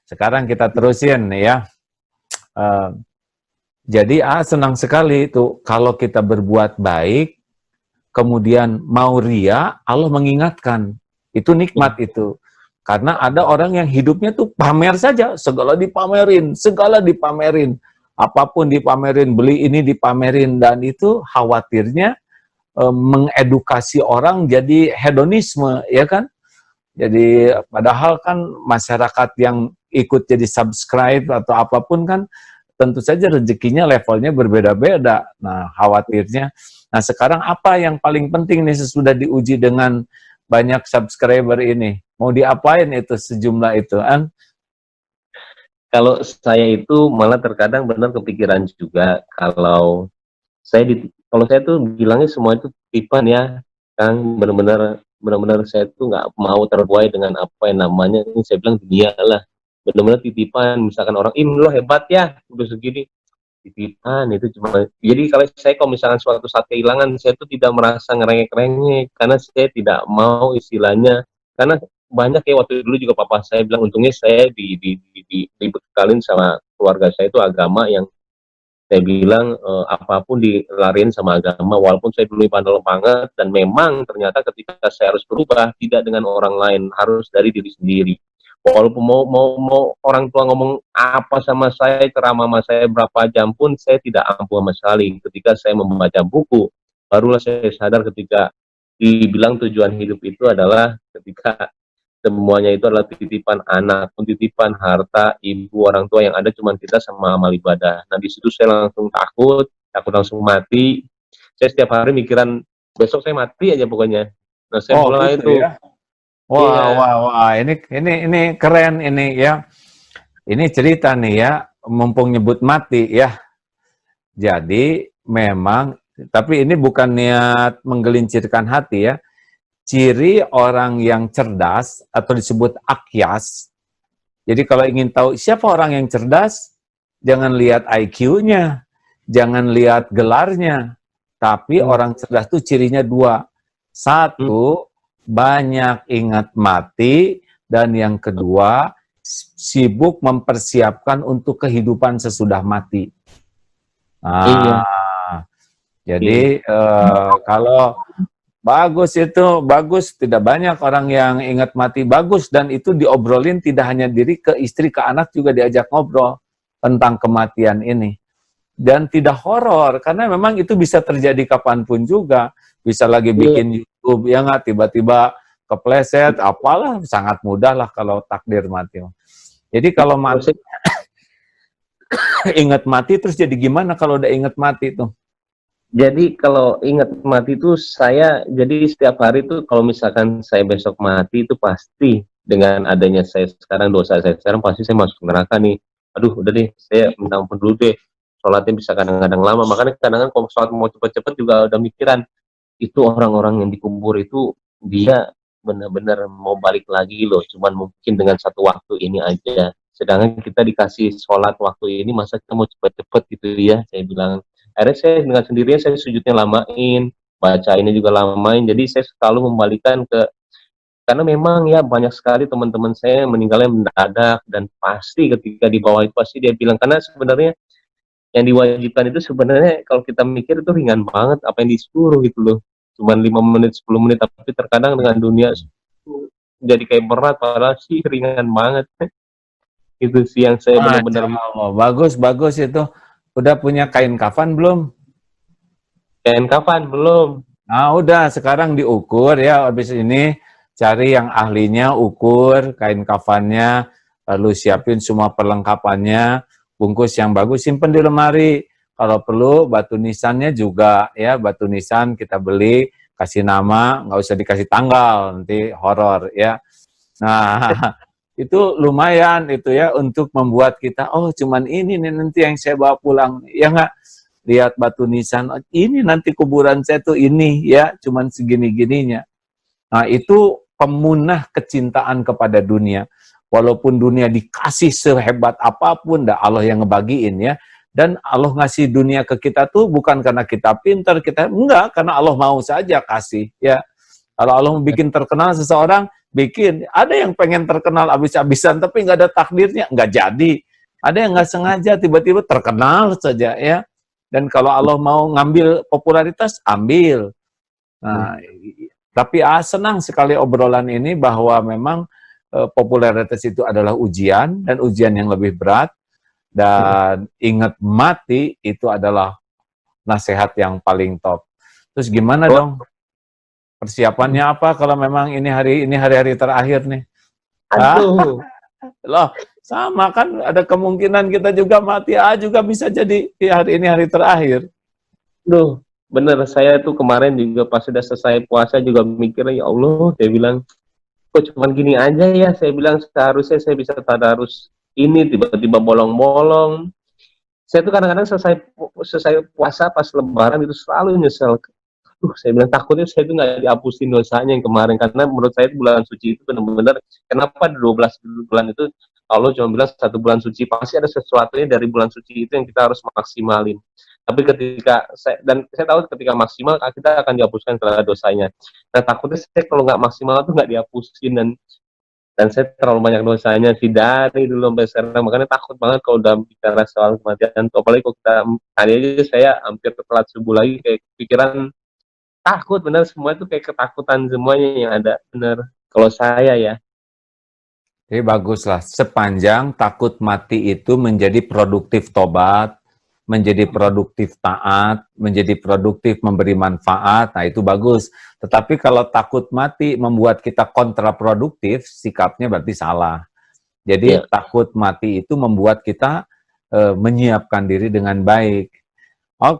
Sekarang kita terusin ya. Jadi senang sekali itu kalau kita berbuat baik, kemudian mau ria, Allah mengingatkan. Itu nikmat itu. Karena ada orang yang hidupnya tuh pamer saja, segala dipamerin. Apapun dipamerin, beli ini dipamerin, dan itu khawatirnya mengedukasi orang jadi hedonisme, ya kan? Jadi padahal kan masyarakat yang ikut jadi subscribe atau apapun kan tentu saja rezekinya levelnya berbeda-beda. Nah, khawatirnya. Nah, sekarang apa yang paling penting nih sesudah diuji dengan banyak subscriber ini? Mau diapain itu sejumlah itu, An? Kalau saya itu malah terkadang benar kepikiran juga kalau kalau saya tuh bilangnya semua itu titipan ya, kan benar-benar saya tuh nggak mau terbuai dengan apa yang namanya ini saya bilang dunia lah, benar-benar titipan. Misalkan orang ini lo hebat ya udah segini, titipan itu cuma. Jadi kalau misalkan suatu saat kehilangan, saya tuh tidak merasa ngerengek-rengek karena saya tidak mau istilahnya, karena banyak ya waktu dulu juga papa saya bilang untungnya saya dibekalin sama keluarga saya itu agama yang saya bilang apapun dilariin sama agama, walaupun saya dulu bandel banget, dan memang ternyata ketika saya harus berubah tidak dengan orang lain, harus dari diri sendiri. Walaupun mau orang tua ngomong apa sama saya, ceramah sama saya berapa jam pun saya tidak ampuh sama sekali. Ketika saya membaca buku, barulah saya sadar ketika dibilang tujuan hidup itu adalah ketika semuanya itu adalah titipan anak, pun titipan harta, ibu, orang tua, yang ada cuma kita sama amal ibadah. Nah, di situ saya langsung takut langsung mati. Saya setiap hari mikiran, besok saya mati aja pokoknya. Nah, saya mulai gitu itu. Ya? Wah, ini keren ini ya. Ini cerita nih ya, mumpung nyebut mati ya. Jadi memang, tapi ini bukan niat menggelincirkan hati ya. Ciri orang yang cerdas atau disebut akyas. Jadi kalau ingin tahu siapa orang yang cerdas, jangan lihat IQ-nya, jangan lihat gelarnya, tapi orang cerdas itu cirinya dua. Satu, banyak ingat mati, dan yang kedua, sibuk mempersiapkan untuk kehidupan sesudah mati. Jadi kalau bagus itu, bagus. Tidak banyak orang yang ingat mati, bagus. Dan itu diobrolin tidak hanya diri, ke istri, ke anak juga diajak ngobrol tentang kematian ini. Dan tidak horor, karena memang itu bisa terjadi kapanpun juga. Bisa lagi bikin YouTube, ya nggak, tiba-tiba kepleset, apalah, sangat mudah lah kalau takdir mati. Jadi kalau mati, ingat mati, terus jadi gimana kalau udah ingat mati tuh? Jadi kalau ingat mati itu saya, jadi setiap hari itu kalau misalkan saya besok mati itu pasti dengan adanya saya sekarang, dosa saya sekarang, pasti saya masuk neraka nih. Aduh udah deh, saya minta ampun dulu deh. Sholatnya bisa kadang-kadang lama, makanya kadang-kadang kalau sholat mau cepet-cepet juga udah mikiran, itu orang-orang yang dikubur itu dia benar-benar mau balik lagi loh, cuman mungkin dengan satu waktu ini aja. Sedangkan kita dikasih sholat waktu ini, masa kita mau cepet-cepet gitu ya, saya bilang. Akhirnya saya dengan sendirinya saya sujudnya lamain, baca ini juga lamain, jadi saya selalu membalikan ke, karena memang ya banyak sekali teman-teman saya meninggalnya mendadak, dan pasti ketika di bawah itu pasti dia bilang, karena sebenarnya yang diwajibkan itu sebenarnya kalau kita mikir itu ringan banget apa yang disuruh gitu loh, cuman 5 menit 10 menit, tapi terkadang dengan dunia jadi kayak berat, padahal sih ringan banget. Itu sih yang saya benar-benar. Bagus itu. Udah punya kain kafan belum? Kain kafan belum. Nah, udah, sekarang diukur ya, habis ini cari yang ahlinya, ukur kain kafannya, lalu siapin semua perlengkapannya, bungkus yang bagus, simpen di lemari. Kalau perlu batu nisannya juga ya, batu nisan kita beli, kasih nama, nggak usah dikasih tanggal, nanti horor ya. Nah, itu lumayan itu ya untuk membuat kita, oh cuman ini nih nanti yang saya bawa pulang, ya nggak? Lihat batu nisan, oh, ini nanti kuburan saya tuh ini ya, cuman segini-gininya. Nah itu pemunah kecintaan kepada dunia. Walaupun dunia dikasih sehebat apapun, dah Allah yang ngebagiin ya. Dan Allah ngasih dunia ke kita tuh bukan karena kita pintar, kita enggak, karena Allah mau saja kasih ya. Kalau Allah bikin terkenal seseorang, bikin. Ada yang pengen terkenal habis-habisan, tapi nggak ada takdirnya, nggak jadi. Ada yang nggak sengaja, tiba-tiba terkenal saja ya. Dan kalau Allah mau ngambil popularitas, ambil. Nah, tapi senang sekali obrolan ini bahwa memang popularitas itu adalah ujian, dan ujian yang lebih berat. Dan ingat, mati itu adalah nasihat yang paling top. Terus gimana dong? Persiapannya apa kalau memang ini hari-hari terakhir nih? Aduh, Loh, sama kan, ada kemungkinan kita juga mati juga bisa jadi hari ini hari terakhir. aduh, bener, saya tuh kemarin juga pas sudah selesai puasa juga mikirnya, ya Allah, saya bilang, kok cuman gini aja ya, saya bilang seharusnya saya bisa tadarus ini, tiba-tiba bolong-bolong. Saya tuh kadang-kadang selesai puasa pas lebaran itu selalu nyesel. Saya bilang takutnya saya tuh nggak dihapusin dosanya yang kemarin, karena menurut saya bulan suci itu benar-benar, kenapa 12 bulan itu Allah cuma bilang 1 bulan suci, pasti ada sesuatunya dari bulan suci itu yang kita harus maksimalin. Tapi ketika saya tahu ketika maksimal kita akan dihapuskan segala dosanya. Nah, takutnya saya kalau nggak maksimal tuh nggak dihapusin, dan saya terlalu banyak dosanya sih dari dulu sampai sekarang, makanya takut banget kalau udah bicara soal kematian. Apalagi kalau kita tadi aja saya hampir telat subuh lagi, kayak pikiran takut, bener, semua itu kayak ketakutan semuanya yang ada, bener. Kalau saya ya, Jadi baguslah, sepanjang takut mati itu menjadi produktif tobat, menjadi produktif taat, menjadi produktif memberi manfaat, nah itu bagus. Tetapi kalau takut mati membuat kita kontraproduktif, sikapnya berarti salah. Jadi ya, takut mati itu membuat kita menyiapkan diri dengan baik.